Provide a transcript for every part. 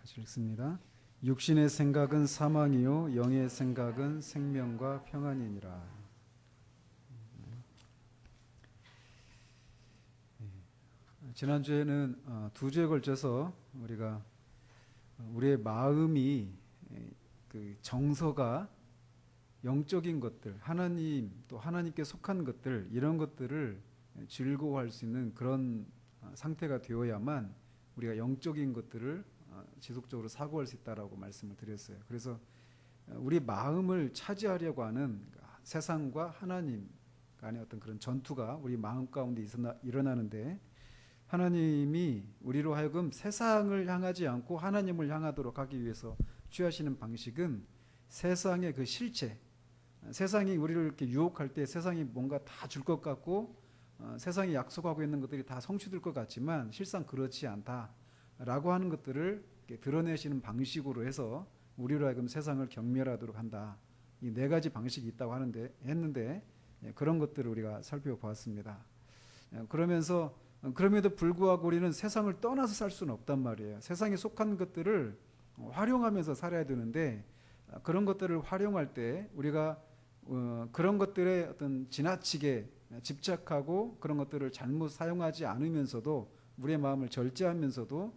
같이 읽습니다. 육신의 생각은 사망이요 영의 생각은 생명과 평안이니라. 지난주에는 두 주에 걸쳐서 우리가 우리의 마음이 그 정서가 영적인 것들, 하나님 또 하나님께 속한 것들, 이런 것들을 즐거워할 수 있는 그런 상태가 되어야만 우리가 영적인 것들을 지속적으로 사고할 수 있다라고 말씀을 드렸어요. 그래서 우리 마음을 차지하려고 하는 세상과 하나님 간의 어떤 그런 전투가 우리 마음 가운데 일어나는데, 하나님이 우리로 하여금 세상을 향하지 않고 하나님을 향하도록 하기 위해서 취하시는 방식은 세상의 그 실체, 세상이 우리를 이렇게 유혹할 때 세상이 뭔가 다 줄 것 같고 세상이 약속하고 있는 것들이 다 성취될 것 같지만 실상 그렇지 않다라고 하는 것들을 드러내시는 방식으로 해서 우리로 하여금 세상을 경멸하도록 한다. 이 네 가지 방식이 있다고 했는데 그런 것들을 우리가 살펴보았습니다. 그러면서 그럼에도 불구하고 우리는 세상을 떠나서 살 수는 없단 말이에요. 세상에 속한 것들을 활용하면서 살아야 되는데, 그런 것들을 활용할 때 우리가 그런 것들에 어떤 지나치게 집착하고 그런 것들을 잘못 사용하지 않으면서도 우리의 마음을 절제하면서도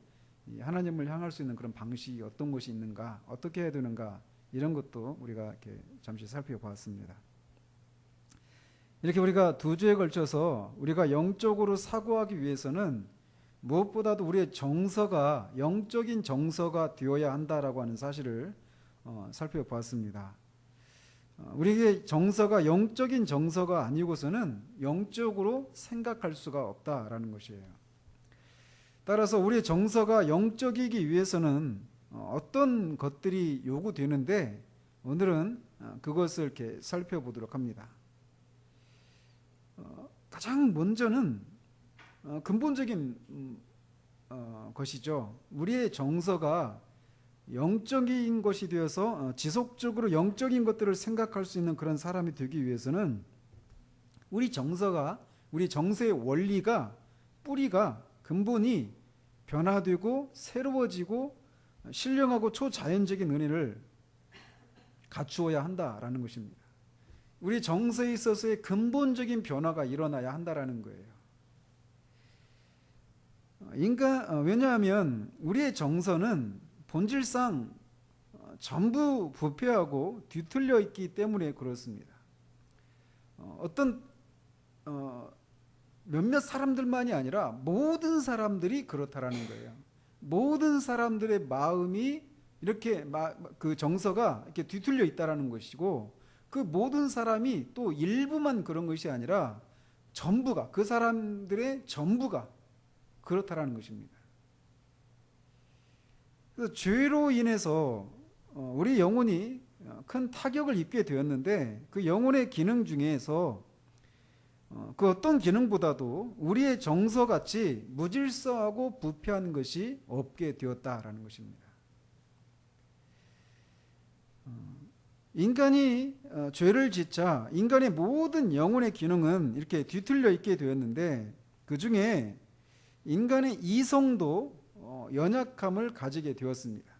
하나님을 향할 수 있는 그런 방식이 어떤 것이 있는가, 어떻게 해야 되는가, 이런 것도 우리가 이렇게 잠시 살펴보았습니다. 이렇게 우리가 두 주에 걸쳐서 우리가 영적으로 사고하기 위해서는 무엇보다도 우리의 정서가 영적인 정서가 되어야 한다라고 하는 사실을 살펴보았습니다. 우리의 정서가 영적인 정서가 아니고서는 영적으로 생각할 수가 없다라는 것이에요. 따라서 우리의 정서가 영적이기 위해서는 어떤 것들이 요구되는데, 오늘은 그것을 이렇게 살펴보도록 합니다. 가장 먼저는 근본적인 것이죠. 우리의 정서가 영적인 것이 되어서 지속적으로 영적인 것들을 생각할 수 있는 그런 사람이 되기 위해서는 우리 정서가, 우리 정서의 원리가, 뿌리가, 근본이 변화되고 새로워지고 신령하고 초자연적인 은혜를 갖추어야 한다라는 것입니다. 우리 정서에 있어서의 근본적인 변화가 일어나야 한다라는 거예요. 왜냐하면 우리의 정서는 본질상 전부 부패하고 뒤틀려 있기 때문에 그렇습니다. 어떤 몇몇 사람들만이 아니라 모든 사람들이 그렇다라는 거예요. 모든 사람들의 마음이 이렇게 그 정서가 이렇게 뒤틀려 있다라는 것이고, 그 모든 사람이 또 일부만 그런 것이 아니라 전부가, 그 사람들의 전부가 그렇다라는 것입니다. 그래서 죄로 인해서 우리 영혼이 큰 타격을 입게 되었는데, 그 영혼의 기능 중에서 그 어떤 기능보다도 우리의 정서같이 무질서하고 부패한 것이 없게 되었다라는 것입니다. 인간이 죄를 짓자 인간의 모든 영혼의 기능은 이렇게 뒤틀려 있게 되었는데, 그 중에 인간의 이성도 연약함을 가지게 되었습니다.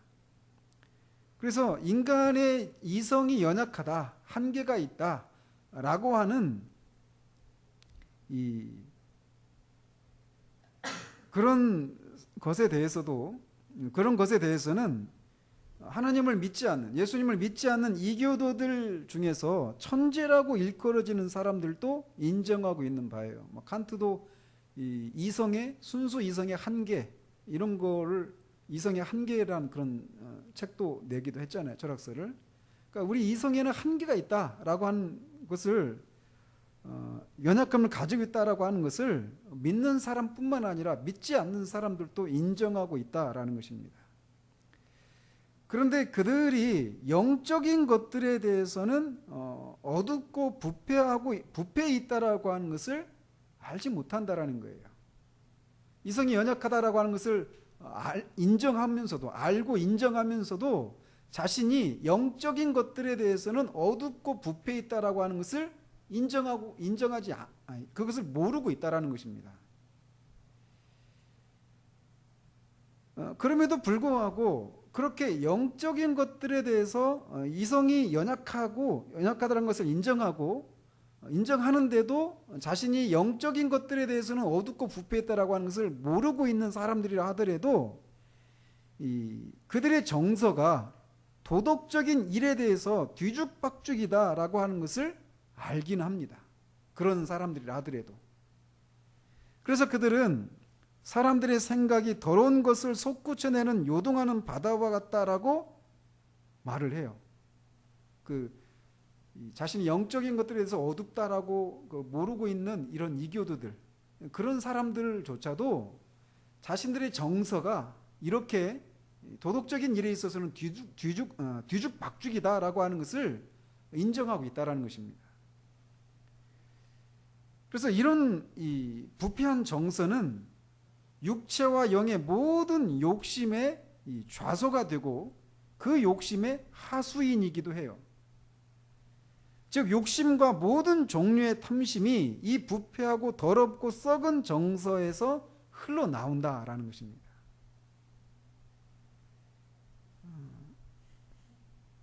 그래서 인간의 이성이 연약하다, 한계가 있다라고 하는 그런 것에 대해서는 하나님을 믿지 않는, 예수님을 믿지 않는 이교도들 중에서 천재라고 일컬어지는 사람들도 인정하고 있는 바예요. 칸트도 순수 이성의 한계, 이런 거를 이성의 한계라는 그런 책도 내기도 했잖아요, 철학서를. 그러니까 우리 이성에는 한계가 있다라고 하는 것을, 연약함을 가지고 있다라고 하는 것을 믿는 사람뿐만 아니라 믿지 않는 사람들도 인정하고 있다라는 것입니다. 그런데 그들이 영적인 것들에 대해서는 어둡고 부패해 있다라고 하는 것을 알지 못한다라는 거예요. 이성이 연약하다라고 하는 것을 인정하면서도, 알고 인정하면서도 자신이 영적인 것들에 대해서는 어둡고 부패해 있다라고 하는 것을 그것을 모르고 있다라는 것입니다. 그럼에도 불구하고 그렇게 영적인 것들에 대해서 이성이 연약하다는 것을 인정하는데도 자신이 영적인 것들에 대해서는 어둡고 부패했다라고 하는 것을 모르고 있는 사람들이라 하더라도 그들의 정서가 도덕적인 일에 대해서 뒤죽박죽이다라고 하는 것을 알긴 합니다. 그런 사람들이라 하더라도. 그래서 그들은 사람들의 생각이 더러운 것을 솟구쳐내는 요동하는 바다와 같다라고 말을 해요. 자신이 영적인 것들에 대해서 어둡다라고 모르고 있는 이런 이교도들, 그런 사람들조차도 자신들의 정서가 이렇게 도덕적인 일에 있어서는 뒤죽박죽이다라고 하는 것을 인정하고 있다라는 것입니다. 그래서 이런 이 부패한 정서는 육체와 영의 모든 욕심의 좌소가 되고 그 욕심의 하수인이기도 해요. 즉 욕심과 모든 종류의 탐심이 이 부패하고 더럽고 썩은 정서에서 흘러나온다라는 것입니다.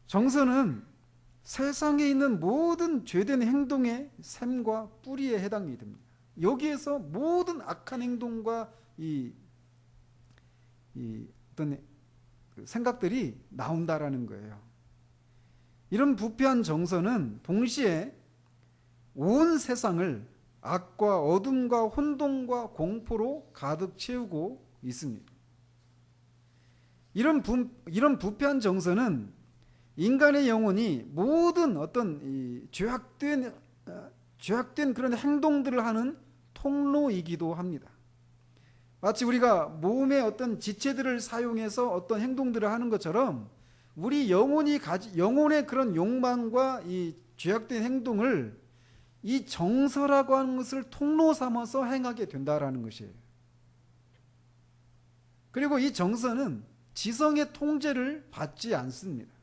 정서는 세상에 있는 모든 죄된 행동의 샘과 뿌리에 해당이 됩니다. 여기에서 모든 악한 행동과 어떤 생각들이 나온다라는 거예요. 이런 부패한 정서는 동시에 온 세상을 악과 어둠과 혼돈과 공포로 가득 채우고 있습니다. 이런 부패한 정서는 인간의 영혼이 모든 어떤 죄악된 그런 행동들을 하는 통로이기도 합니다. 마치 우리가 몸의 어떤 지체들을 사용해서 어떤 행동들을 하는 것처럼 우리 영혼의 그런 욕망과 이 죄악된 행동을 이 정서라고 하는 것을 통로 삼아서 행하게 된다라는 것이에요. 그리고 이 정서는 지성의 통제를 받지 않습니다.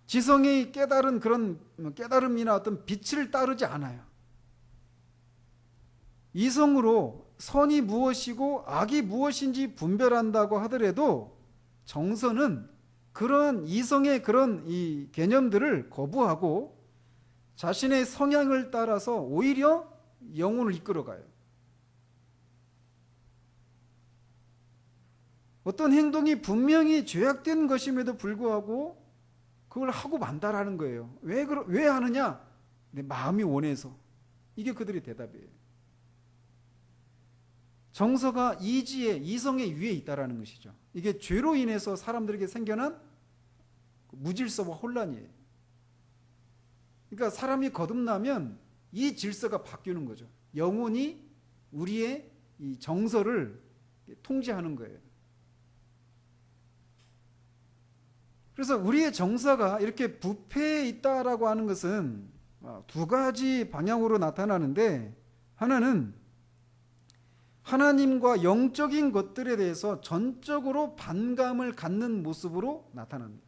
지성이 깨달은 그런 깨달음이나 어떤 빛을 따르지 않아요. 이성으로 선이 무엇이고 악이 무엇인지 분별한다고 하더라도 정서는 그런 이성의 그런 이 개념들을 거부하고 자신의 성향을 따라서 오히려 영혼을 이끌어가요. 어떤 행동이 분명히 죄악된 것임에도 불구하고 그걸 하고 만다라는 거예요. 왜 하느냐? 내 마음이 원해서. 이게 그들의 대답이에요. 정서가 이성의 위에 있다라는 것이죠. 이게 죄로 인해서 사람들에게 생겨난 무질서와 혼란이에요. 그러니까 사람이 거듭나면 이 질서가 바뀌는 거죠. 영혼이 우리의 이 정서를 통제하는 거예요. 그래서 우리의 정서가 이렇게 부패해 있다라고 하는 것은 두 가지 방향으로 나타나는데, 하나는 하나님과 영적인 것들에 대해서 전적으로 반감을 갖는 모습으로 나타납니다.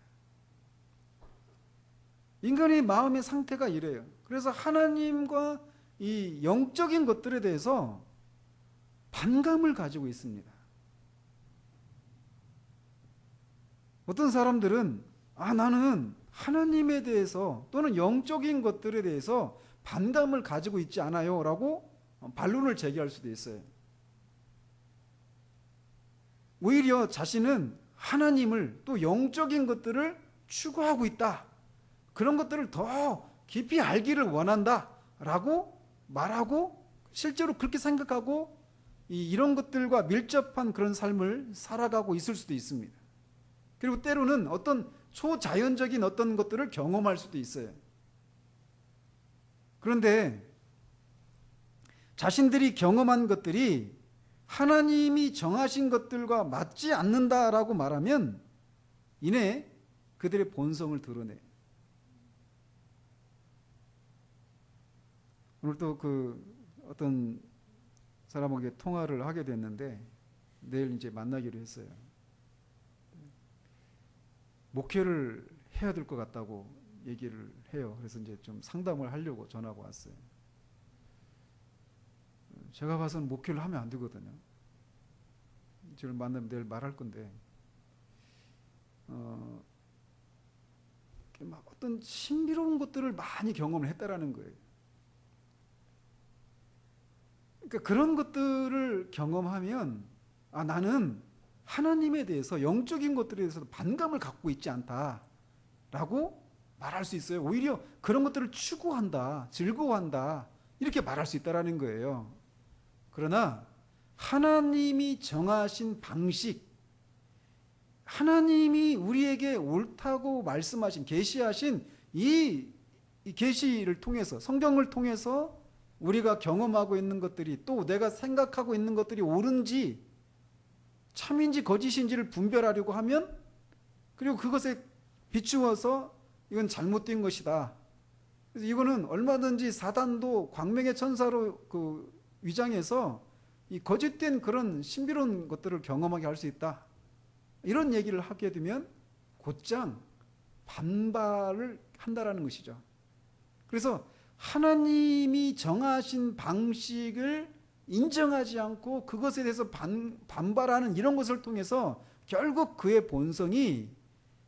인간의 마음의 상태가 이래요. 그래서 하나님과 이 영적인 것들에 대해서 반감을 가지고 있습니다. 어떤 사람들은 나는 하나님에 대해서 또는 영적인 것들에 대해서 반감을 가지고 있지 않아요 라고 반론을 제기할 수도 있어요. 오히려 자신은 하나님을 또 영적인 것들을 추구하고 있다, 그런 것들을 더 깊이 알기를 원한다 라고 말하고 실제로 그렇게 생각하고 이런 것들과 밀접한 그런 삶을 살아가고 있을 수도 있습니다. 그리고 때로는 어떤 초자연적인 어떤 것들을 경험할 수도 있어요. 그런데 자신들이 경험한 것들이 하나님이 정하신 것들과 맞지 않는다라고 말하면 이내 그들의 본성을 드러내요. 오늘 또 어떤 사람에게 통화를 하게 됐는데 내일 이제 만나기로 했어요. 목회를 해야 될 것 같다고 얘기를 해요. 그래서 이제 좀 상담을 하려고 전화가 왔어요. 제가 봐서는 목회를 하면 안 되거든요. 저를 만나면 내일 말할 건데 막 어떤 신비로운 것들을 많이 경험을 했다라는 거예요. 그러니까 그런 것들을 경험하면 나는 하나님에 대해서 영적인 것들에 대해서 반감을 갖고 있지 않다라고 말할 수 있어요. 오히려 그런 것들을 추구한다, 즐거워한다 이렇게 말할 수 있다라는 거예요. 그러나 하나님이 정하신 방식, 하나님이 우리에게 옳다고 말씀하신 계시하신 이 계시를 통해서 성경을 통해서 우리가 경험하고 있는 것들이 또 내가 생각하고 있는 것들이 옳은지 참인지 거짓인지를 분별하려고 하면 그리고 그것에 비추어서 이건 잘못된 것이다. 그래서 이거는 얼마든지 사단도 광명의 천사로 위장해서 이 거짓된 그런 신비로운 것들을 경험하게 할 수 있다. 이런 얘기를 하게 되면 곧장 반발을 한다라는 것이죠. 그래서 하나님이 정하신 방식을 인정하지 않고 그것에 대해서 반발하는 이런 것을 통해서 결국 그의 본성이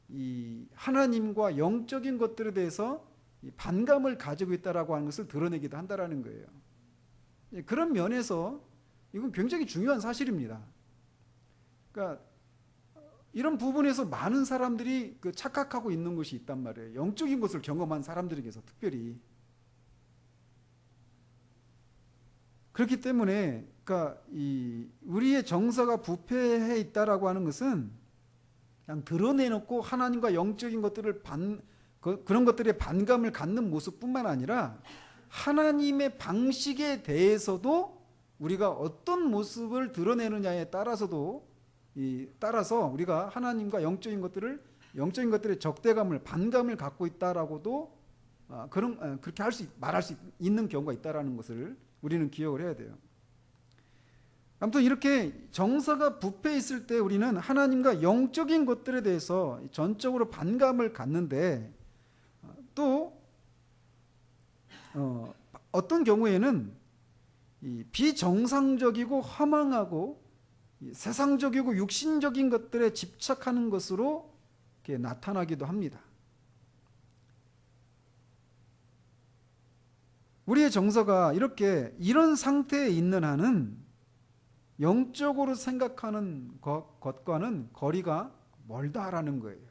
이 하나님과 영적인 것들에 대해서 반감을 가지고 있다라고 하는 것을 드러내기도 한다라는 거예요. 그런 면에서 이건 굉장히 중요한 사실입니다. 그러니까 이런 부분에서 많은 사람들이 착각하고 있는 것이 있단 말이에요. 영적인 것을 경험한 사람들에게서 특별히. 그렇기 때문에 그러니까 우리의 정서가 부패해 있다라고 하는 것은 그냥 드러내놓고 하나님과 영적인 것들을 그런 것들에 반감을 갖는 모습뿐만 아니라 하나님의 방식에 대해서도 우리가 어떤 모습을 드러내느냐에 따라서 우리가 하나님과 영적인 것들의 적대감을 반감을 갖고 있다라고도 그렇게 말할 수 있는 경우가 있다라는 것을 우리는 기억을 해야 돼요. 아무튼 이렇게 정서가 부패해 있을 때 우리는 하나님과 영적인 것들에 대해서 전적으로 반감을 갖는데 또 어떤 경우에는 비정상적이고 허망하고 세상적이고 육신적인 것들에 집착하는 것으로 이렇게 나타나기도 합니다. 우리의 정서가 이런 상태에 있는 한은 영적으로 생각하는 것과는 거리가 멀다라는 거예요.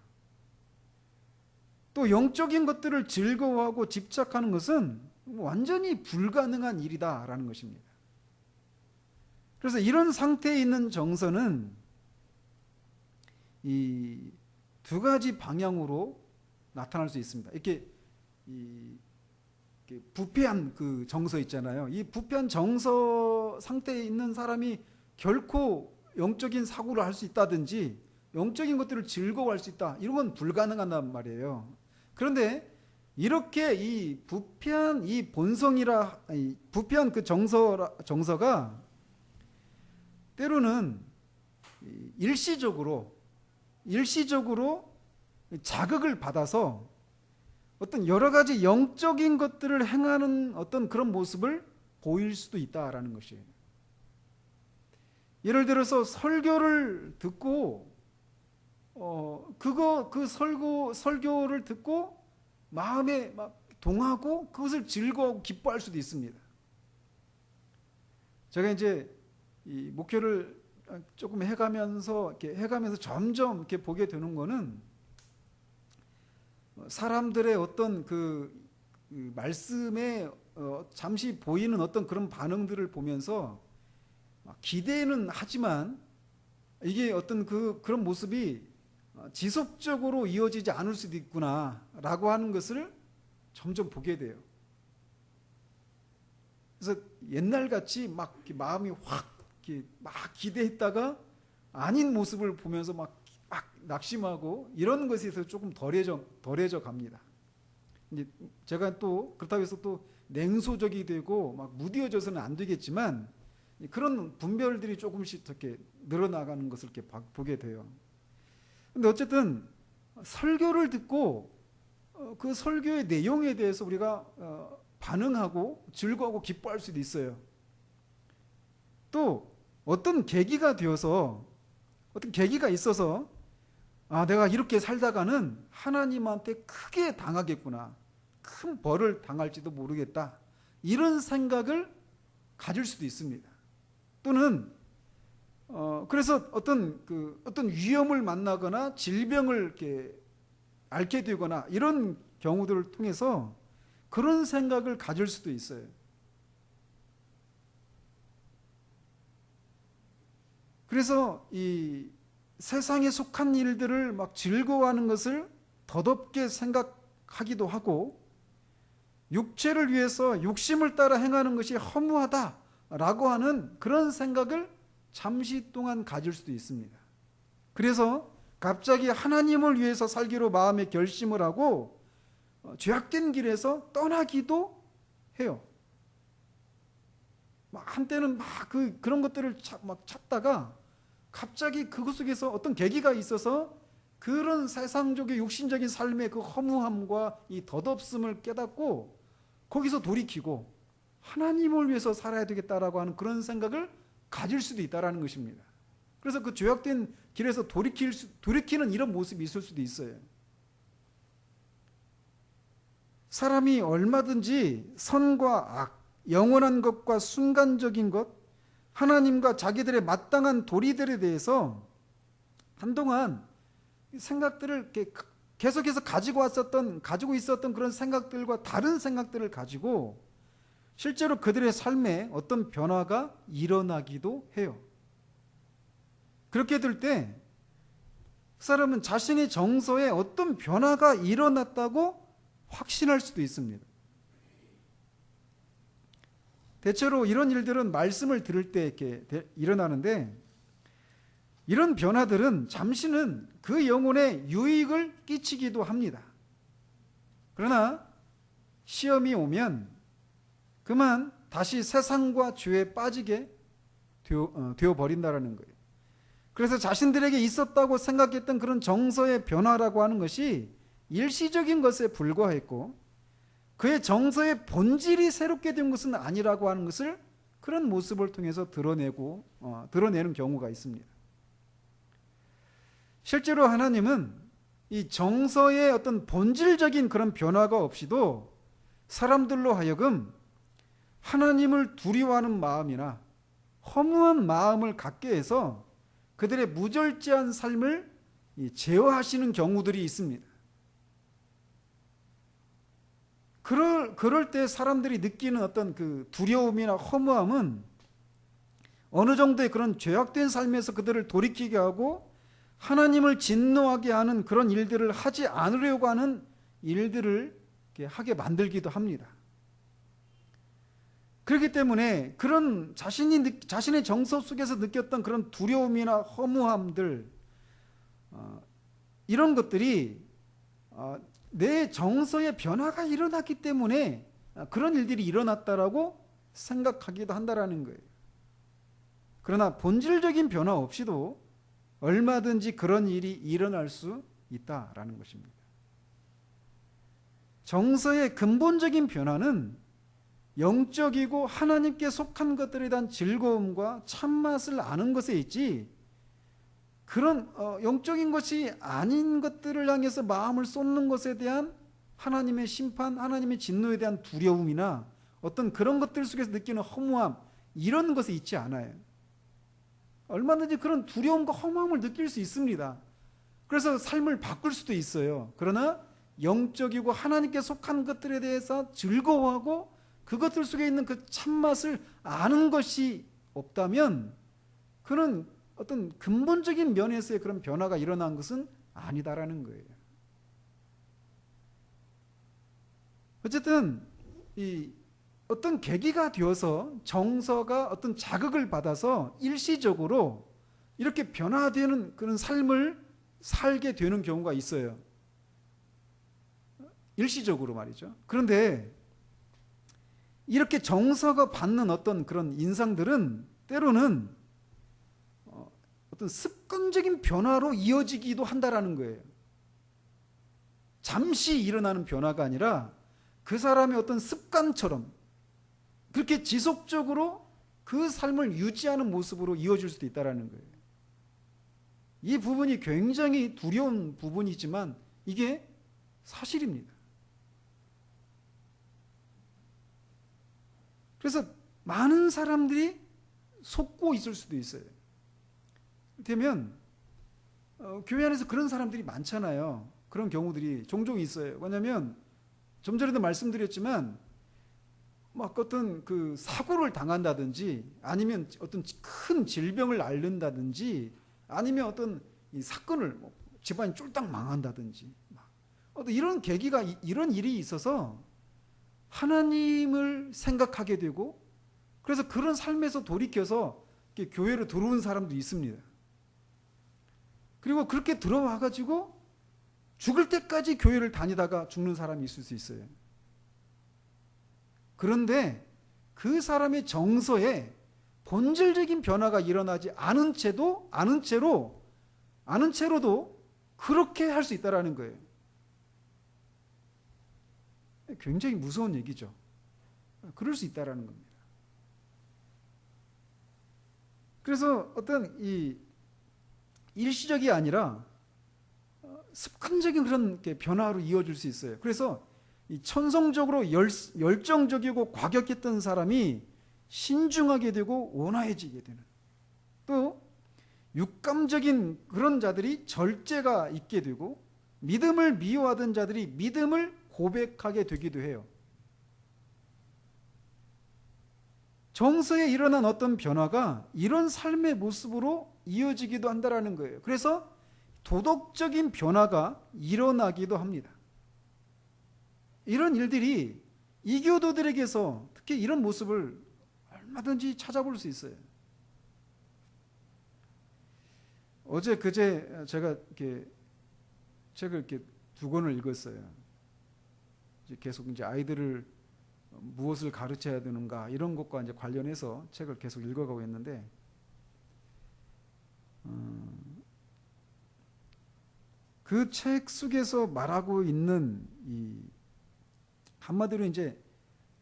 또 영적인 것들을 즐거워하고 집착하는 것은 완전히 불가능한 일이다라는 것입니다. 그래서 이런 상태에 있는 정서는 이 두 가지 방향으로 나타날 수 있습니다. 이렇게 부패한 그 정서 있잖아요. 이 부패한 정서 상태에 있는 사람이 결코 영적인 사고를 할 수 있다든지 영적인 것들을 즐거워할 수 있다. 이런 건 불가능하단 말이에요. 그런데 이렇게 이 부패한 부패한 그 정서가 때로는 일시적으로 자극을 받아서 어떤 여러 가지 영적인 것들을 행하는 어떤 그런 모습을 보일 수도 있다라는 것이에요. 예를 들어서 설교를 듣고 설교를 듣고 마음에 막 동하고 그것을 즐거워하고 기뻐할 수도 있습니다. 제가 이제 이 목회를 조금 해가면서 점점 이렇게 보게 되는 거는 사람들의 어떤 그 말씀에 잠시 보이는 어떤 그런 반응들을 보면서 기대는 하지만 이게 어떤 그런 모습이 지속적으로 이어지지 않을 수도 있구나라고 하는 것을 점점 보게 돼요. 그래서 옛날같이 막 마음이 확 기대했다가 아닌 모습을 보면서 막 낙심하고 이런 것에서 조금 덜해져 갑니다. 이제 제가 또 그렇다고 해서 또 냉소적이 되고 막 무뎌져서는 안 되겠지만 그런 분별들이 조금씩 이렇게 늘어나가는 것을 이렇게 보게 돼요. 근데 어쨌든 설교를 듣고 그 설교의 내용에 대해서 우리가 반응하고 즐거워하고 기뻐할 수도 있어요. 또 어떤 계기가 되어서 어떤 계기가 있어서 내가 이렇게 살다가는 하나님한테 크게 당하겠구나, 큰 벌을 당할지도 모르겠다, 이런 생각을 가질 수도 있습니다. 또는 그래서 어떤 위험을 만나거나 질병을 이렇게 앓게 되거나 이런 경우들을 통해서 그런 생각을 가질 수도 있어요. 그래서 이 세상에 속한 일들을 막 즐거워하는 것을 덧없게 생각하기도 하고, 육체를 위해서 욕심을 따라 행하는 것이 허무하다라고 하는 그런 생각을 잠시 동안 가질 수도 있습니다. 그래서 갑자기 하나님을 위해서 살기로 마음에 결심을 하고 죄악된 길에서 떠나기도 해요. 한때는 그런 것들을 찾다가 갑자기 그것 속에서 어떤 계기가 있어서 그런 세상적인 육신적인 삶의 그 허무함과 이 덧없음을 깨닫고 거기서 돌이키고 하나님을 위해서 살아야 되겠다라고 하는 그런 생각을 가질 수도 있다라는 것입니다. 그래서 그 죄악된 길에서 돌이키는 이런 모습이 있을 수도 있어요. 사람이 얼마든지 선과 악, 영원한 것과 순간적인 것, 하나님과 자기들의 마땅한 도리들에 대해서 한동안 생각들을 계속해서 가지고 있었던 그런 생각들과 다른 생각들을 가지고 실제로 그들의 삶에 어떤 변화가 일어나기도 해요. 그렇게 될 때 사람은 자신의 정서에 어떤 변화가 일어났다고 확신할 수도 있습니다. 대체로 이런 일들은 말씀을 들을 때 이렇게 일어나는데, 이런 변화들은 잠시는 그 영혼에 유익을 끼치기도 합니다. 그러나 시험이 오면 그만 다시 세상과 죄에 빠지게 되어버린다는 거예요. 그래서 자신들에게 있었다고 생각했던 그런 정서의 변화라고 하는 것이 일시적인 것에 불과했고, 그의 정서의 본질이 새롭게 된 것은 아니라고 하는 것을 그런 모습을 통해서 드러내는 경우가 있습니다. 실제로 하나님은 이 정서의 어떤 본질적인 그런 변화가 없이도 사람들로 하여금 하나님을 두려워하는 마음이나 허무한 마음을 갖게 해서 그들의 무절제한 삶을 제어하시는 경우들이 있습니다. 그럴 때 사람들이 느끼는 어떤 그 두려움이나 허무함은 어느 정도의 그런 죄악된 삶에서 그들을 돌이키게 하고 하나님을 진노하게 하는 그런 일들을 하지 않으려고 하는 일들을 하게 만들기도 합니다. 그렇기 때문에 그런 자신의 정서 속에서 느꼈던 그런 두려움이나 허무함들, 이런 것들이 내 정서의 변화가 일어났기 때문에 그런 일들이 일어났다라고 생각하기도 한다라는 거예요. 그러나 본질적인 변화 없이도 얼마든지 그런 일이 일어날 수 있다라는 것입니다. 정서의 근본적인 변화는 영적이고 하나님께 속한 것들에 대한 즐거움과 참맛을 아는 것에 있지, 그런 영적인 것이 아닌 것들을 향해서 마음을 쏟는 것에 대한 하나님의 심판, 하나님의 진노에 대한 두려움이나 어떤 그런 것들 속에서 느끼는 허무함, 이런 것에 있지 않아요. 얼마든지 그런 두려움과 허무함을 느낄 수 있습니다. 그래서 삶을 바꿀 수도 있어요. 그러나 영적이고 하나님께 속한 것들에 대해서 즐거워하고 그것들 속에 있는 그 참맛을 아는 것이 없다면 그는 어떤 근본적인 면에서의 그런 변화가 일어난 것은 아니다라는 거예요. 어쨌든 이 어떤 계기가 되어서 정서가 어떤 자극을 받아서 일시적으로 이렇게 변화되는 그런 삶을 살게 되는 경우가 있어요. 일시적으로 말이죠. 그런데 이렇게 정서가 받는 어떤 그런 인상들은 때로는 어떤 습관적인 변화로 이어지기도 한다라는 거예요. 잠시 일어나는 변화가 아니라 그 사람의 어떤 습관처럼 그렇게 지속적으로 그 삶을 유지하는 모습으로 이어질 수도 있다라는 거예요. 이 부분이 굉장히 두려운 부분이지만 이게 사실입니다. 그래서 많은 사람들이 속고 있을 수도 있어요. 되면 교회 안에서 그런 사람들이 많잖아요. 그런 경우들이 종종 있어요. 왜냐하면 좀 전에도 말씀드렸지만 막 어떤 그 사고를 당한다든지 아니면 어떤 큰 질병을 앓는다든지 아니면 어떤 이 사건을 집안이 쫄딱 망한다든지 어떤 이런 계기가 이런 일이 있어서 하나님을 생각하게 되고 그래서 그런 삶에서 돌이켜서 교회로 들어온 사람도 있습니다. 그리고 그렇게 들어와 가지고 죽을 때까지 교회를 다니다가 죽는 사람이 있을 수 있어요. 그런데 그 사람의 정서에 본질적인 변화가 일어나지 않은 채로도 그렇게 할 수 있다라는 거예요. 굉장히 무서운 얘기죠. 그럴 수 있다라는 겁니다. 그래서 어떤 이 일시적이 아니라 습관적인 그런 변화로 이어질 수 있어요. 그래서 이 천성적으로 열정적이고 과격했던 사람이 신중하게 되고 온화해지게 되는, 또 육감적인 그런 자들이 절제가 있게 되고 믿음을 미워하던 자들이 믿음을 고백하게 되기도 해요. 정서에 일어난 어떤 변화가 이런 삶의 모습으로 이어지기도 한다라는 거예요. 그래서 도덕적인 변화가 일어나기도 합니다. 이런 일들이 이교도들에게서 특히 이런 모습을 얼마든지 찾아볼 수 있어요. 어제 그제 제가 이렇게 책을 이렇게 2권을 읽었어요. 이제 계속 이제 아이들을 무엇을 가르쳐야 되는가 이런 것과 이제 관련해서 책을 계속 읽어가고 있는데, 그 책 속에서 말하고 있는 이 한마디로 이제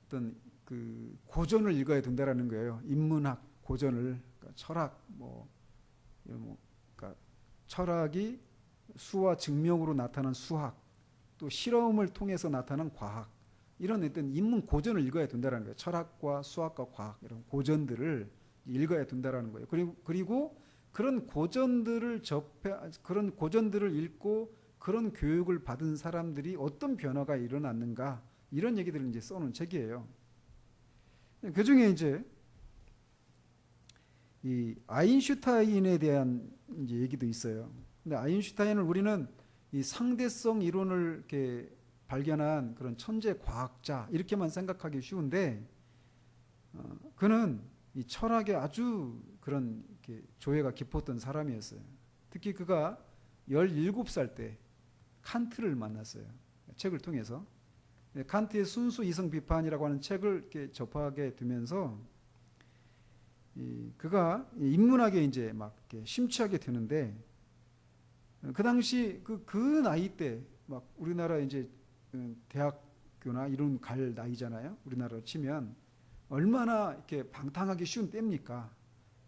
어떤 그 고전을 읽어야 된다라는 거예요. 인문학 고전을, 그러니까 철학 그러니까 철학이 수와 증명으로 나타난 수학, 또 실험을 통해서 나타난 과학, 이런 어떤 인문 고전을 읽어야 된다는 거예요. 철학과 수학과 과학 이런 고전들을 읽어야 된다는 거예요. 그리고 그런 고전들을 그런 고전들을 읽고 그런 교육을 받은 사람들이 어떤 변화가 일어났는가, 이런 얘기들을 이제 써놓은 책이에요. 그 중에 이제 이 아인슈타인에 대한 이제 얘기도 있어요. 근데 아인슈타인을 우리는 이 상대성 이론을 이렇게 발견한 그런 천재 과학자 이렇게만 생각하기 쉬운데, 그는 이 철학에 아주 그런 이렇게 조예가 깊었던 사람이었어요. 특히 그가 17살 때 칸트를 만났어요. 책을 통해서. 칸트의 순수 이성 비판이라고 하는 책을 이렇게 접하게 되면서 그가 인문학에 이제 막 이렇게 심취하게 되는데, 그 당시 그 나이 때 막 우리나라 이제 대학교나 이런 갈 나이잖아요. 우리나라로 치면 얼마나 이렇게 방탕하기 쉬운 때입니까?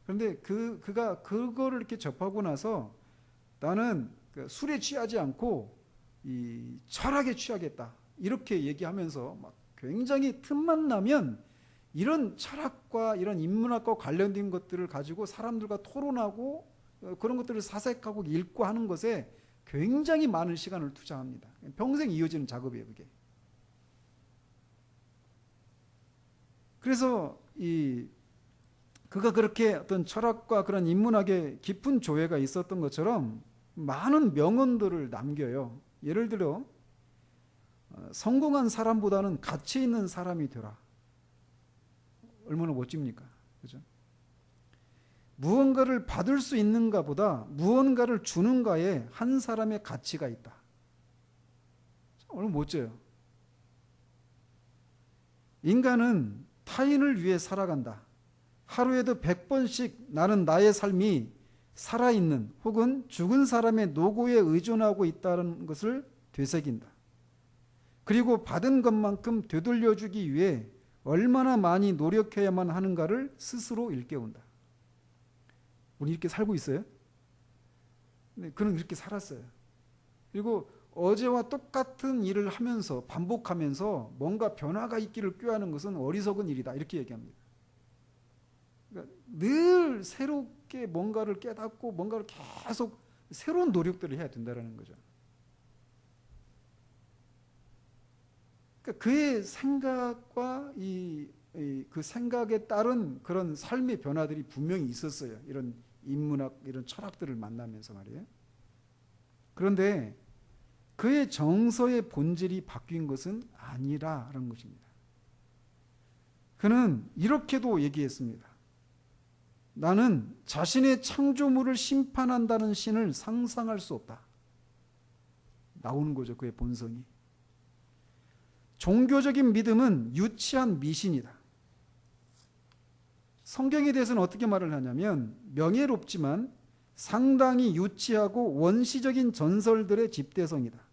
그런데 그가 그거를 이렇게 접하고 나서 나는 술에 취하지 않고 이 철학에 취하겠다, 이렇게 얘기하면서 막 굉장히 틈만 나면 이런 철학과 이런 인문학과 관련된 것들을 가지고 사람들과 토론하고 그런 것들을 사색하고 읽고 하는 것에 굉장히 많은 시간을 투자합니다. 평생 이어지는 작업이에요, 그게. 그래서 그가 그렇게 어떤 철학과 그런 인문학에 깊은 조예가 있었던 것처럼 많은 명언들을 남겨요. 예를 들어 성공한 사람보다는 가치 있는 사람이 되라. 얼마나 멋집니까? 그죠? 무언가를 받을 수 있는가 보다 무언가를 주는가에 한 사람의 가치가 있다. 얼마나 멋져요. 인간은 타인을 위해 살아간다. 하루에도 100번씩 나는 나의 삶이 살아있는 혹은 죽은 사람의 노고에 의존하고 있다는 것을 되새긴다. 그리고 받은 것만큼 되돌려주기 위해 얼마나 많이 노력해야만 하는가를 스스로 일깨운다. 우리 이렇게 살고 있어요? 근데 그는 그렇게 살았어요. 그리고 어제와 똑같은 일을 하면서 반복하면서 뭔가 변화가 있기를 꾀하는 것은 어리석은 일이다. 이렇게 얘기합니다. 그러니까 늘 새롭게 뭔가를 깨닫고 뭔가를 계속 새로운 노력들을 해야 된다는 거죠. 그러니까 그의 생각과 그 생각에 따른 그런 삶의 변화들이 분명히 있었어요. 이런 인문학, 이런 철학들을 만나면서 말이에요. 그런데 그의 정서의 본질이 바뀐 것은 아니라는 것입니다. 그는 이렇게도 얘기했습니다. 나는 자신의 창조물을 심판한다는 신을 상상할 수 없다. 나오는 거죠, 그의 본성이. 종교적인 믿음은 유치한 미신이다. 성경에 대해서는 어떻게 말을 하냐면 명예롭지만 상당히 유치하고 원시적인 전설들의 집대성이다.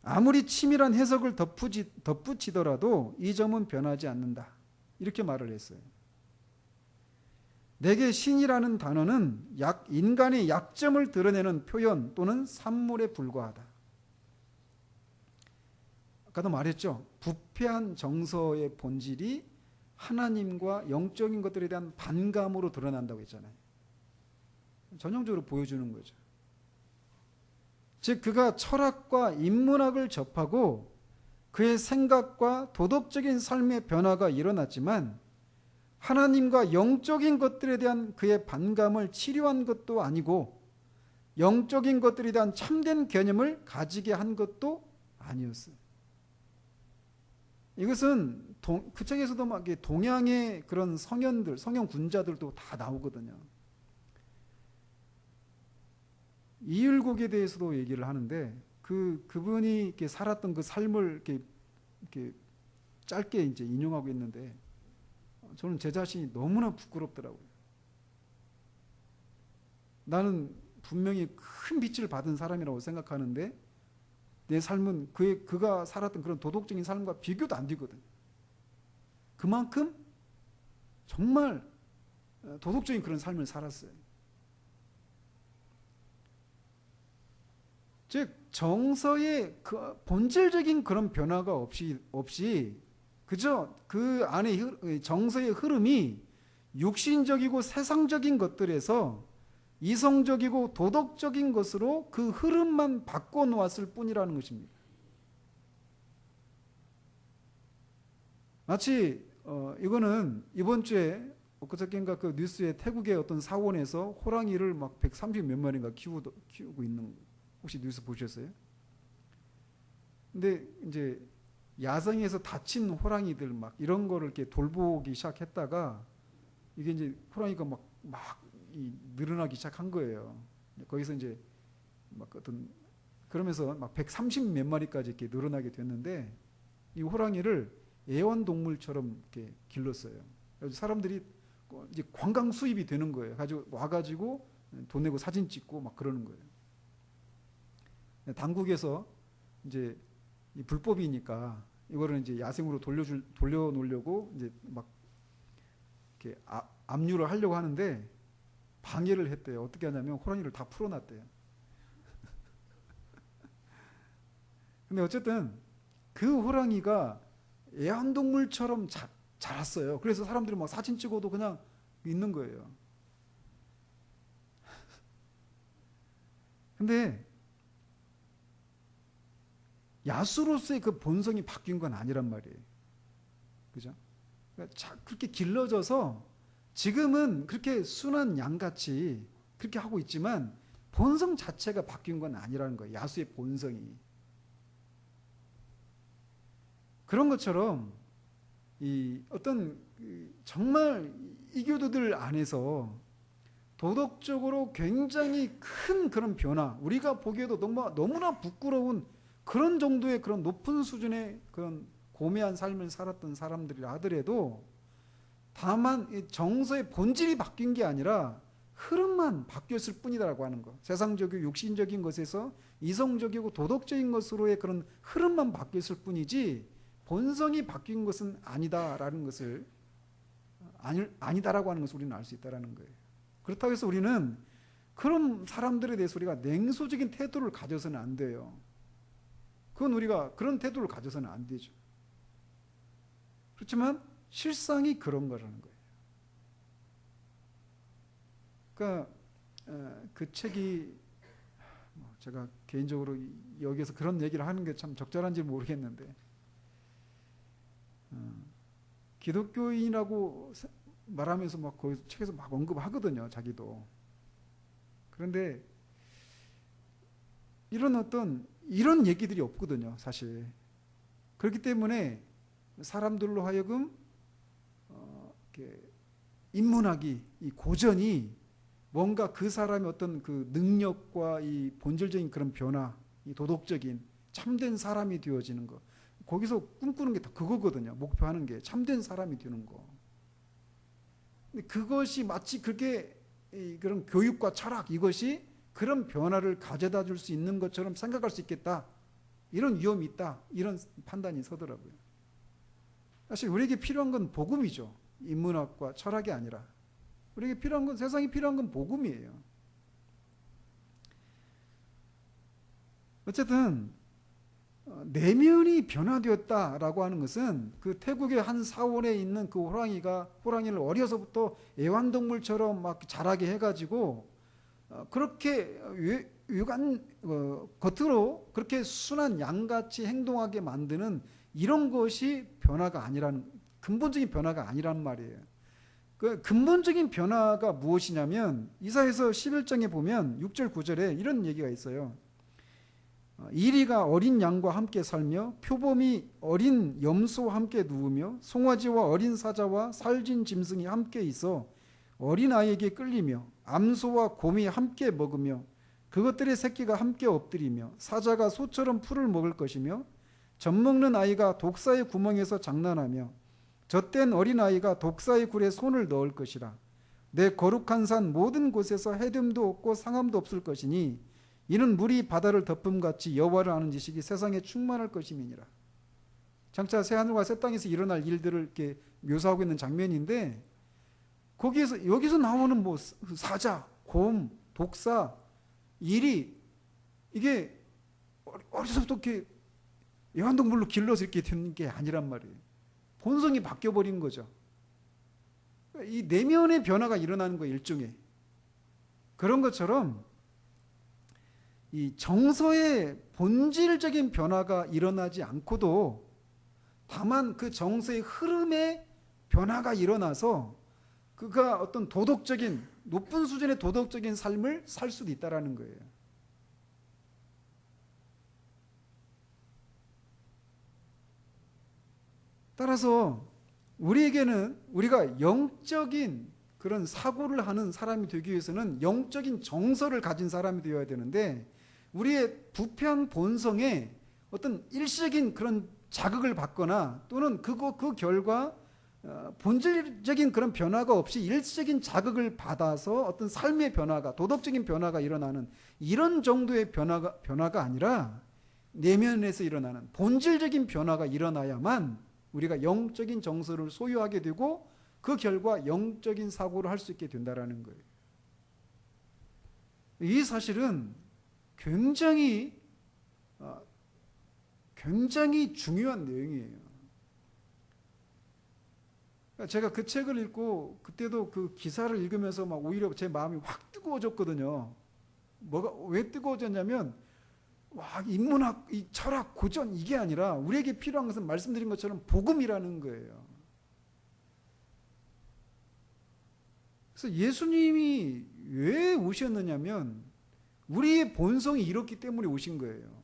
아무리 치밀한 해석을 덧붙이더라도 이 점은 변하지 않는다. 이렇게 말을 했어요. 내게 신이라는 단어는 인간의 약점을 드러내는 표현 또는 산물에 불과하다. 아까도 말했죠. 부패한 정서의 본질이 하나님과 영적인 것들에 대한 반감으로 드러난다고 했잖아요. 전형적으로 보여주는 거죠. 즉 그가 철학과 인문학을 접하고 그의 생각과 도덕적인 삶의 변화가 일어났지만 하나님과 영적인 것들에 대한 그의 반감을 치료한 것도 아니고 영적인 것들에 대한 참된 개념을 가지게 한 것도 아니었어요. 이것은 그 책에서도 막 동양의 그런 성현들, 성현 군자들도 다 나오거든요. 이율곡에 대해서도 얘기를 하는데 그분이 이렇게 살았던 그 삶을 이렇게 짧게 이제 인용하고 있는데 저는 제 자신이 너무나 부끄럽더라고요. 나는 분명히 큰 빛을 받은 사람이라고 생각하는데 내 삶은 그가 살았던 그런 도덕적인 삶과 비교도 안 되거든요. 그만큼 정말 도덕적인 그런 삶을 살았어요. 즉 정서의 그 본질적인 그런 변화가 없이 그저 그 안에 정서의 흐름이 육신적이고 세상적인 것들에서 이성적이고 도덕적인 것으로 그 흐름만 바꿔놓았을 뿐이라는 것입니다. 마치 이거는 이번 주에 엊그저께인가 그 뉴스에 태국의 어떤 사원에서 호랑이를 막 130 몇 마리인가 키우고 있는 혹시 뉴스 보셨어요? 근데 이제 야생에서 다친 호랑이들 막 이런 거를 이렇게 돌보기 시작했다가 이게 이제 호랑이가 막 늘어나기 시작한 거예요. 거기서 이제 막 어떤 그러면서 막 130 몇 마리까지 이렇게 늘어나게 됐는데 이 호랑이를 애완동물처럼 이렇게 길렀어요. 그래서 사람들이 이제 관광 수입이 되는 거예요. 가지고 와가지고 돈 내고 사진 찍고 막 그러는 거예요. 당국에서 이제 이 불법이니까 이거를 이제 야생으로 돌려놓으려고 이제 막 이렇게 압류를 하려고 하는데 방해를 했대요. 어떻게 하냐면 호랑이를 다 풀어놨대요. 근데 어쨌든 그 호랑이가 애완동물처럼 자랐어요. 그래서 사람들이 막 사진 찍어도 그냥 있는 거예요. 근데 야수로서의 그 본성이 바뀐 건 아니란 말이에요. 그죠? 그러니까 그렇게 길러져서 지금은 그렇게 순한 양같이 그렇게 하고 있지만 본성 자체가 바뀐 건 아니라는 거예요. 야수의 본성이. 그런 것처럼 이 어떤 정말 이교도들 안에서 도덕적으로 굉장히 큰 그런 변화, 우리가 보기에도 너무나 부끄러운 그런 정도의 그런 높은 수준의 그런 고매한 삶을 살았던 사람들이라 하더라도 다만 정서의 본질이 바뀐 게 아니라 흐름만 바뀌었을 뿐이다라고 하는 거. 세상적이고 육신적인 것에서 이성적이고 도덕적인 것으로의 그런 흐름만 바뀌었을 뿐이지 본성이 바뀐 것은 아니다라는 것을 아니다라고 하는 것을 우리는 알 수 있다라는 거예요. 그렇다고 해서 우리는 그런 사람들에 대해서 우리가 냉소적인 태도를 가져서는 안 돼요. 그건 우리가 그런 태도를 가져서는 안 되죠. 그렇지만 실상이 그런 거라는 거예요. 그러니까 그 책이 제가 개인적으로 여기에서 그런 얘기를 하는 게 참 적절한지 모르겠는데, 기독교인이라고 말하면서 막 거기 책에서 막 언급하거든요, 자기도. 그런데 이런 얘기들이 없거든요, 사실. 그렇기 때문에 사람들로 하여금 이렇게 인문학이, 이 고전이 뭔가 그 사람의 어떤 그 능력과 이 본질적인 그런 변화, 이 도덕적인 참된 사람이 되어지는 거, 거기서 꿈꾸는 게 다 그거거든요. 목표하는 게 참된 사람이 되는 거. 근데 그것이 마치 그렇게 그런 교육과 철학, 이것이 그런 변화를 가져다 줄 수 있는 것처럼 생각할 수 있겠다, 이런 위험이 있다, 이런 판단이 서더라고요. 사실 우리에게 필요한 건 복음이죠. 인문학과 철학이 아니라 우리에게 필요한 건, 세상에 필요한 건 복음이에요. 어쨌든 내면이 변화되었다라고 하는 것은 그 태국의 한 사원에 있는 그 호랑이를 어려서부터 애완동물처럼 막 자라게 해가지고 그렇게 겉으로 그렇게 순한 양같이 행동하게 만드는 이런 것이 변화가 아니라는, 근본적인 변화가 아니란 말이에요. 그 근본적인 변화가 무엇이냐면 이사야서 11장에 보면 6절 9절에 이런 얘기가 있어요. 이리가 어린 양과 함께 살며 표범이 어린 염소와 함께 누우며 송아지와 어린 사자와 살진 짐승이 함께 있어 어린아이에게 끌리며 암소와 곰이 함께 먹으며 그것들의 새끼가 함께 엎드리며 사자가 소처럼 풀을 먹을 것이며 젖먹는 아이가 독사의 구멍에서 장난하며 젖된 어린아이가 독사의 굴에 손을 넣을 것이라. 내 거룩한 산 모든 곳에서 해됨도 없고 상함도 없을 것이니 이는 물이 바다를 덮음같이 여호와를 아는 지식이 세상에 충만할 것임이니라. 장차 새하늘과 새 땅에서 일어날 일들을 이렇게 묘사하고 있는 장면인데, 거기에서 여기서 나오는 뭐 사자, 곰, 독사, 이리, 이게 어디서부터 이렇게 애완동물로 길러서 이렇게 된 게 아니란 말이에요. 본성이 바뀌어버린 거죠. 이 내면의 변화가 일어나는 거예요, 일종의. 그런 것처럼 이 정서의 본질적인 변화가 일어나지 않고도 다만 그 정서의 흐름에 변화가 일어나서 그가 어떤 도덕적인, 높은 수준의 도덕적인 삶을 살 수도 있다라는 거예요. 따라서 우리에게는, 우리가 영적인 그런 사고를 하는 사람이 되기 위해서는 영적인 정서를 가진 사람이 되어야 되는데, 우리의 부패한 본성에 어떤 일시적인 그런 자극을 받거나 또는 그 결과 본질적인 그런 변화가 없이 일시적인 자극을 받아서 어떤 삶의 변화가, 도덕적인 변화가 일어나는 이런 정도의 변화가 아니라 내면에서 일어나는 본질적인 변화가 일어나야만 우리가 영적인 정서를 소유하게 되고 그 결과 영적인 사고를 할 수 있게 된다라는 거예요. 이 사실은 굉장히 중요한 내용이에요. 제가 그 책을 읽고 그때도 그 기사를 읽으면서 막 오히려 제 마음이 확 뜨거워졌거든요. 왜 뜨거워졌냐면, 인문학, 이 철학, 고전, 이게 아니라 우리에게 필요한 것은 말씀드린 것처럼 복음이라는 거예요. 그래서 예수님이 왜 오셨느냐면 우리의 본성이 이렇기 때문에 오신 거예요.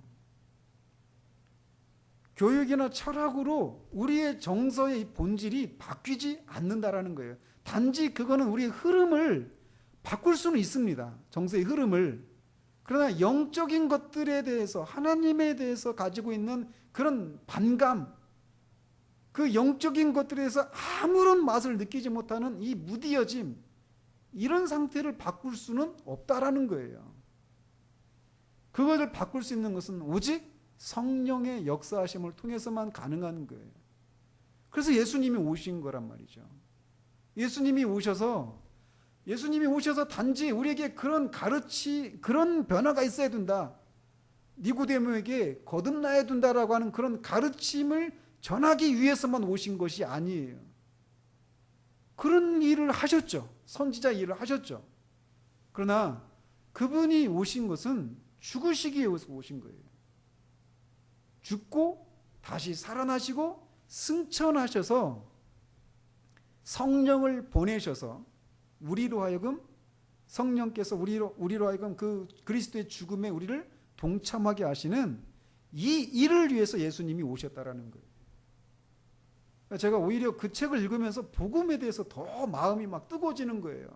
교육이나 철학으로 우리의 정서의 본질이 바뀌지 않는다라는 거예요. 단지 그거는 우리의 흐름을 바꿀 수는 있습니다. 정서의 흐름을. 그러나 영적인 것들에 대해서, 하나님에 대해서 가지고 있는 그런 반감, 그 영적인 것들에 대해서 아무런 맛을 느끼지 못하는 이 무디어짐, 이런 상태를 바꿀 수는 없다라는 거예요. 그것을 바꿀 수 있는 것은 오직 성령의 역사하심을 통해서만 가능한 거예요. 그래서 예수님이 오신 거란 말이죠. 예수님이 오셔서 예수님이 오셔서 단지 우리에게 그런 변화가 있어야 된다. 니고데모에게 거듭나야 된다라고 하는 그런 가르침을 전하기 위해서만 오신 것이 아니에요. 그런 일을 하셨죠. 선지자 일을 하셨죠. 그러나 그분이 오신 것은 죽으시기 위해서 오신 거예요. 죽고 다시 살아나시고 승천하셔서 성령을 보내셔서 우리로 하여금 성령께서 우리로 하여금 그 그리스도의 죽음에 우리를 동참하게 하시는 이 일을 위해서 예수님이 오셨다라는 거예요. 제가 오히려 그 책을 읽으면서 복음에 대해서 더 마음이 막 뜨거워지는 거예요.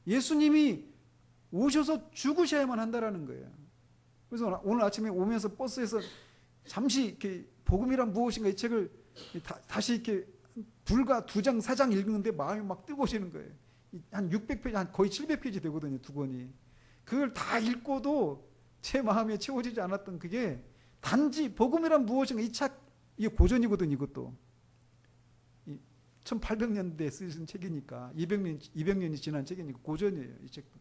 예수님이 오셔서 죽으셔야만 한다라는 거예요. 그래서 오늘 아침에 오면서 버스에서 잠시 이렇게 복음이란 무엇인가 이 책을 다시 이렇게 불과 2장, 4장 읽는데 마음이 막 뜨거워지는 거예요. 한 600페이지, 한 거의 700페이지 되거든요, 두 권이. 그걸 다 읽고도 제 마음에 채워지지 않았던 그게 단지 복음이란 무엇인가 이 책, 이게 고전이거든요, 이것도. 1800년대에 쓰신 책이니까 200년이 지난 책이니까 고전이에요, 이 책도.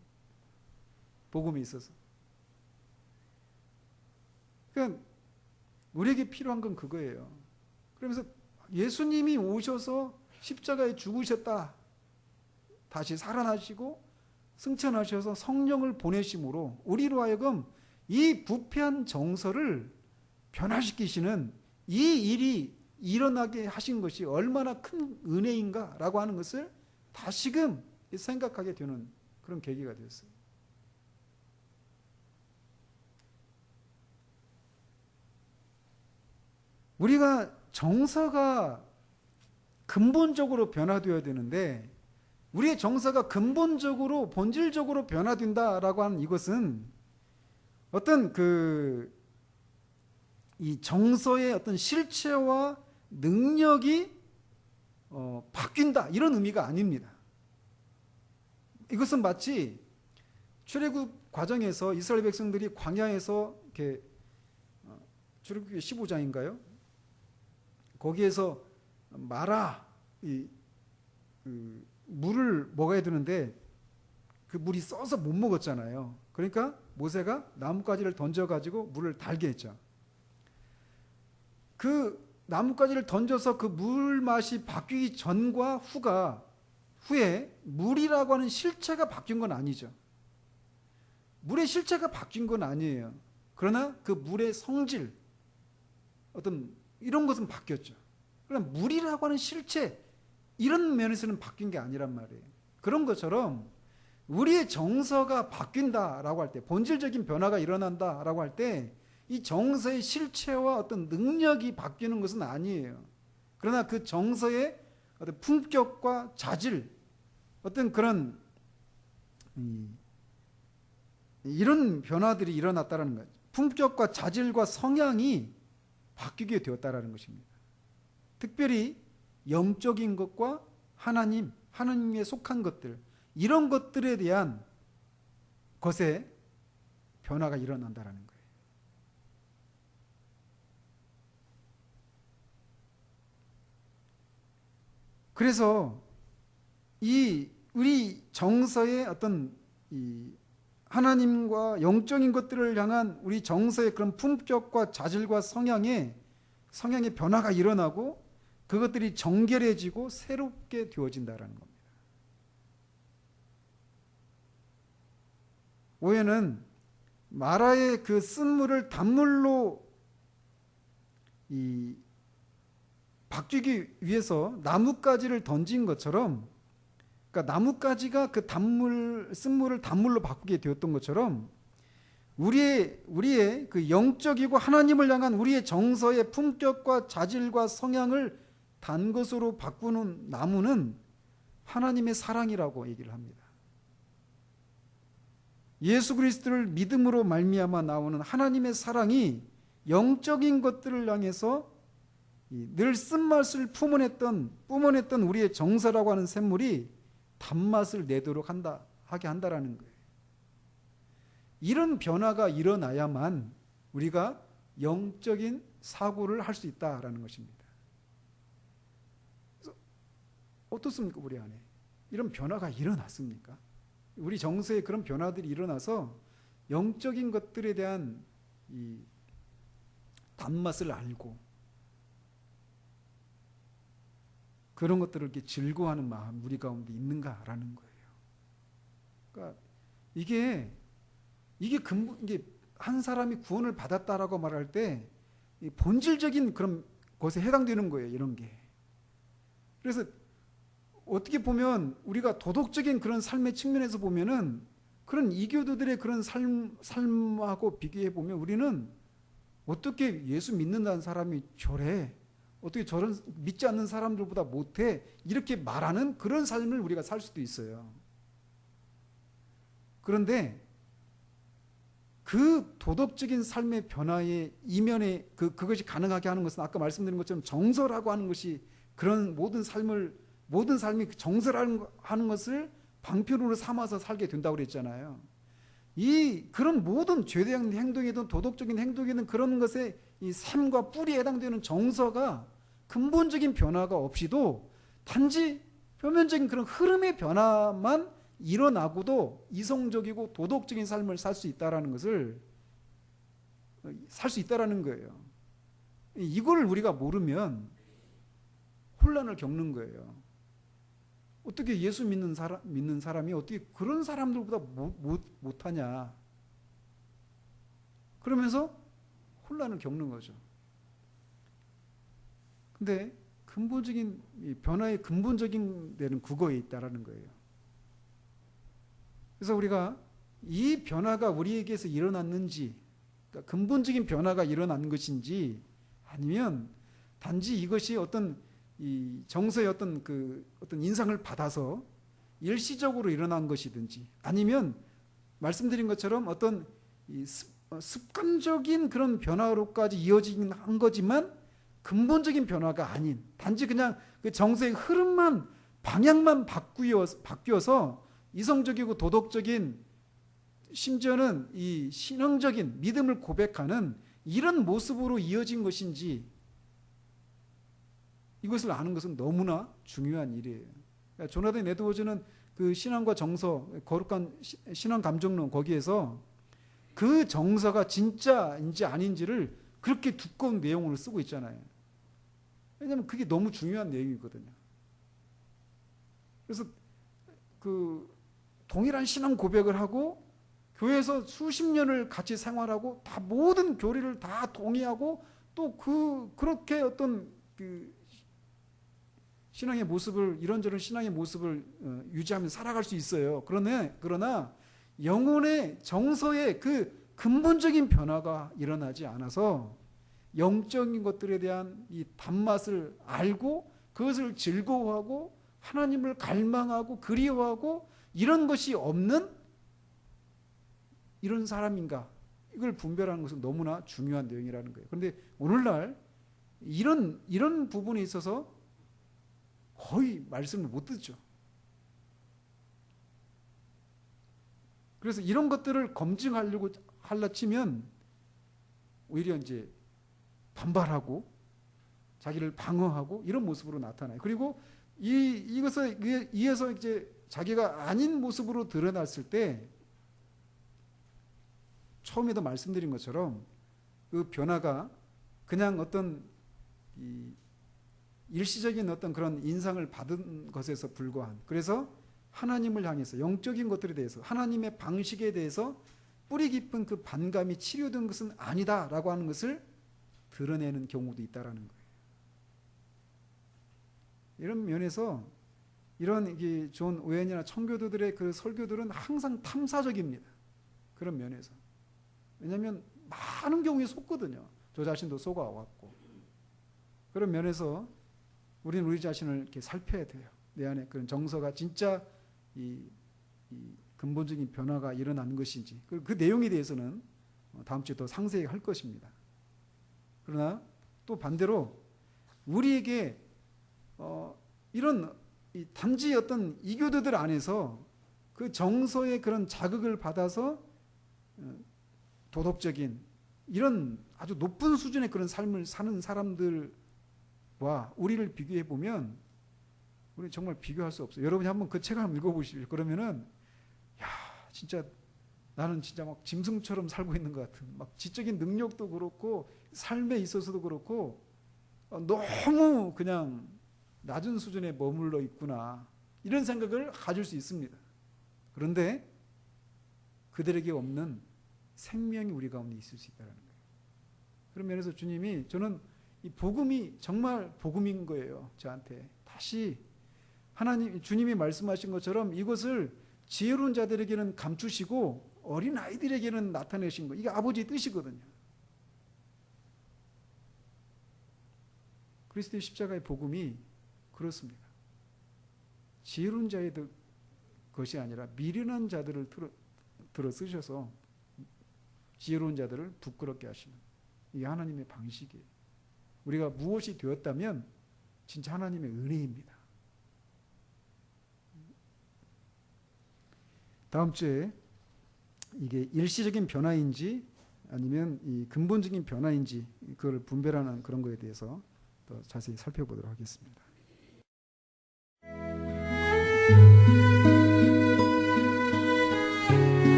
복음에 있어서. 그러니까 우리에게 필요한 건 그거예요. 그러면서 예수님이 오셔서 십자가에 죽으셨다. 다시 살아나시고 승천하셔서 성령을 보내심으로 우리로 하여금 이 부패한 정서를 변화시키시는 이 일이 일어나게 하신 것이 얼마나 큰 은혜인가라고 하는 것을 다시금 생각하게 되는 그런 계기가 되었어요. 우리가 정서가 근본적으로 변화되어야 되는데 우리의 정서가 근본적으로 본질적으로 변화된다라고 하는 이것은 어떤 이 정서의 어떤 실체와 능력이 바뀐다 이런 의미가 아닙니다. 이것은 마치 출애굽 과정에서 이스라엘 백성들이 광야에서 이렇게 출애굽기 15장인가요? 거기에서 마라 물을 먹어야 되는데 그 물이 써서 못 먹었잖아요. 그러니까 모세가 나뭇가지를 던져가지고 물을 달게 했죠. 그 나뭇가지를 던져서 그 물 맛이 바뀌기 전과 후에 물이라고 하는 실체가 바뀐 건 아니죠. 물의 실체가 바뀐 건 아니에요. 그러나 그 물의 성질, 어떤 이런 것은 바뀌었죠. 그러나 물이라고 하는 실체, 이런 면에서는 바뀐 게 아니란 말이에요. 그런 것처럼 우리의 정서가 바뀐다라고 할 때, 본질적인 변화가 일어난다라고 할 때, 이 정서의 실체와 어떤 능력이 바뀌는 것은 아니에요. 그러나 그 정서의 어떤 품격과 자질, 어떤 그런 이런 변화들이 일어났다는 거죠. 품격과 자질과 성향이 바뀌게 되었다라는 것입니다. 특별히 영적인 것과 하나님에 속한 것들, 이런 것들에 대한 것에 변화가 일어난다라는 거예요. 그래서 우리 정서의 어떤 이 하나님과 영적인 것들을 향한 우리 정서의 그런 품격과 자질과 성향의 변화가 일어나고 그것들이 정결해지고 새롭게 되어진다라는 겁니다. 오해는 마라의 그 쓴물을 단물로 바뀌기 위해서 나뭇가지를 던진 것처럼, 그러니까 나뭇가지가 그 쓴물을 단물로 바꾸게 되었던 것처럼 우리의 그 영적이고 하나님을 향한 우리의 정서의 품격과 자질과 성향을 단 것으로 바꾸는 나무는 하나님의 사랑이라고 얘기를 합니다. 예수 그리스도를 믿음으로 말미암아 나오는 하나님의 사랑이 영적인 것들을 향해서 늘 쓴맛을 뿜어냈던 우리의 정서라고 하는 샘물이 단맛을 내도록 하게 한다라는 거예요. 이런 변화가 일어나야만 우리가 영적인 사고를 할 수 있다라는 것입니다. 그래서 어떻습니까, 우리 안에? 이런 변화가 일어났습니까? 우리 정서에 그런 변화들이 일어나서 영적인 것들에 대한 이 단맛을 알고 그런 것들을 이렇게 즐거워하는 마음 우리 가운데 있는가라는 거예요. 그러니까 이게 한 사람이 구원을 받았다라고 말할 때 본질적인 그런 것에 해당되는 거예요. 이런 게. 그래서 어떻게 보면 우리가 도덕적인 그런 삶의 측면에서 보면은 그런 이교도들의 그런 삶하고 비교해 보면 우리는 어떻게 예수 믿는다는 사람이 저래? 어떻게 저런 믿지 않는 사람들보다 못해? 이렇게 말하는 그런 삶을 우리가 살 수도 있어요. 그런데 그 도덕적인 삶의 변화의 이면에 그것이 가능하게 하는 것은 아까 말씀드린 것처럼 정서라고 하는 것이 그런 모든 삶이 정서라는 것을 방편으로 삼아서 살게 된다고 그랬잖아요. 그런 모든 죄대한 행동이든 도덕적인 행동이든 그런 것에 이 삶과 뿌리에 해당되는 정서가 근본적인 변화가 없이도 단지 표면적인 그런 흐름의 변화만 일어나고도 이성적이고 도덕적인 삶을 살 수 있다라는 것을 살 수 있다라는 거예요. 이걸 우리가 모르면 혼란을 겪는 거예요. 어떻게 예수 믿는 사람이 어떻게 그런 사람들보다 못하냐. 그러면서 혼란을 겪는 거죠. 근데 변화의 근본적인 데는 그거에 있다라는 거예요. 그래서 우리가 이 변화가 우리에게서 일어났는지, 그러니까 근본적인 변화가 일어난 것인지, 아니면 단지 이것이 어떤 이 정서의 어떤 인상을 받아서 일시적으로 일어난 것이든지, 아니면 말씀드린 것처럼 어떤 습관적인 그런 변화로까지 이어지긴 한 거지만 근본적인 변화가 아닌, 단지 그냥 그 정서의 흐름만 방향만 바뀌어서 이성적이고 도덕적인, 심지어는 이 신앙적인 믿음을 고백하는 이런 모습으로 이어진 것인지, 이것을 아는 것은 너무나 중요한 일이에요. 그러니까 조나단 에드워즈는 그 신앙과 정서, 거룩한 신앙 감정론, 거기에서 그 정서가 진짜인지 아닌지를 그렇게 두꺼운 내용으로 쓰고 있잖아요. 왜냐하면 그게 너무 중요한 내용이거든요. 그래서 동일한 신앙 고백을 하고 교회에서 수십 년을 같이 생활하고 다 모든 교리를 다 동의하고 또 그렇게 어떤 신앙의 모습을, 이런저런 신앙의 모습을 유지하면서 살아갈 수 있어요. 그러나 영혼의 정서의 그 근본적인 변화가 일어나지 않아서 영적인 것들에 대한 이 단맛을 알고 그것을 즐거워하고 하나님을 갈망하고 그리워하고 이런 것이 없는 이런 사람인가, 이걸 분별하는 것은 너무나 중요한 내용이라는 거예요. 그런데 오늘날 이런 부분에 있어서 거의 말씀을 못 듣죠. 그래서 이런 것들을 검증하려고 치면 오히려 이제 반발하고 자기를 방어하고 이런 모습으로 나타나요. 그리고 이것에 의해서 이제 자기가 아닌 모습으로 드러났을 때 처음에도 말씀드린 것처럼 그 변화가 그냥 어떤 일시적인 어떤 그런 인상을 받은 것에서 불과한, 그래서 하나님을 향해서 영적인 것들에 대해서 하나님의 방식에 대해서 뿌리 깊은 그 반감이 치료된 것은 아니다라고 하는 것을 드러내는 경우도 있다라는 거예요. 이런 면에서 이런 존 오웬이나 청교도들의 그 설교들은 항상 탐사적입니다. 그런 면에서. 왜냐하면 많은 경우에 속거든요. 저 자신도 속아왔고. 그런 면에서 우리는 우리 자신을 이렇게 살펴야 돼요. 내 안에 그런 정서가 진짜 이 근본적인 변화가 일어난 것인지, 그 내용에 대해서는 다음 주에 더 상세히 할 것입니다. 그러나 또 반대로 우리에게 이런 단지 어떤 이교도들 안에서 그 정서의 그런 자극을 받아서 도덕적인 이런 아주 높은 수준의 그런 삶을 사는 사람들과 우리를 비교해 보면 우리 정말 비교할 수 없어요. 여러분이 한번 그 책을 한번 읽어보십시오. 그러면은 야 진짜 나는 진짜 막 짐승처럼 살고 있는 것 같은, 막 지적인 능력도 그렇고 삶에 있어서도 그렇고 너무 그냥 낮은 수준에 머물러 있구나, 이런 생각을 가질 수 있습니다. 그런데 그들에게 없는 생명이 우리 가운데 있을 수 있다는 거예요. 그런 면에서 주님이, 저는 이 복음이 정말 복음인 거예요. 저한테 다시 하나님, 주님이 말씀하신 것처럼 이것을 지혜로운 자들에게는 감추시고 어린 아이들에게는 나타내신 거, 이게 아버지의 뜻이거든요. 그리스도의 십자가의 복음이 그렇습니다. 지혜로운 자의 것이 아니라 미련한 자들을 들어 쓰셔서 지혜로운 자들을 부끄럽게 하시는, 이게 하나님의 방식이에요. 우리가 무엇이 되었다면 진짜 하나님의 은혜입니다. 다음 주에 이게 일시적인 변화인지 아니면 이 근본적인 변화인지 그걸 분별하는 그런 거에 대해서 더 자세히 살펴보도록 하겠습니다.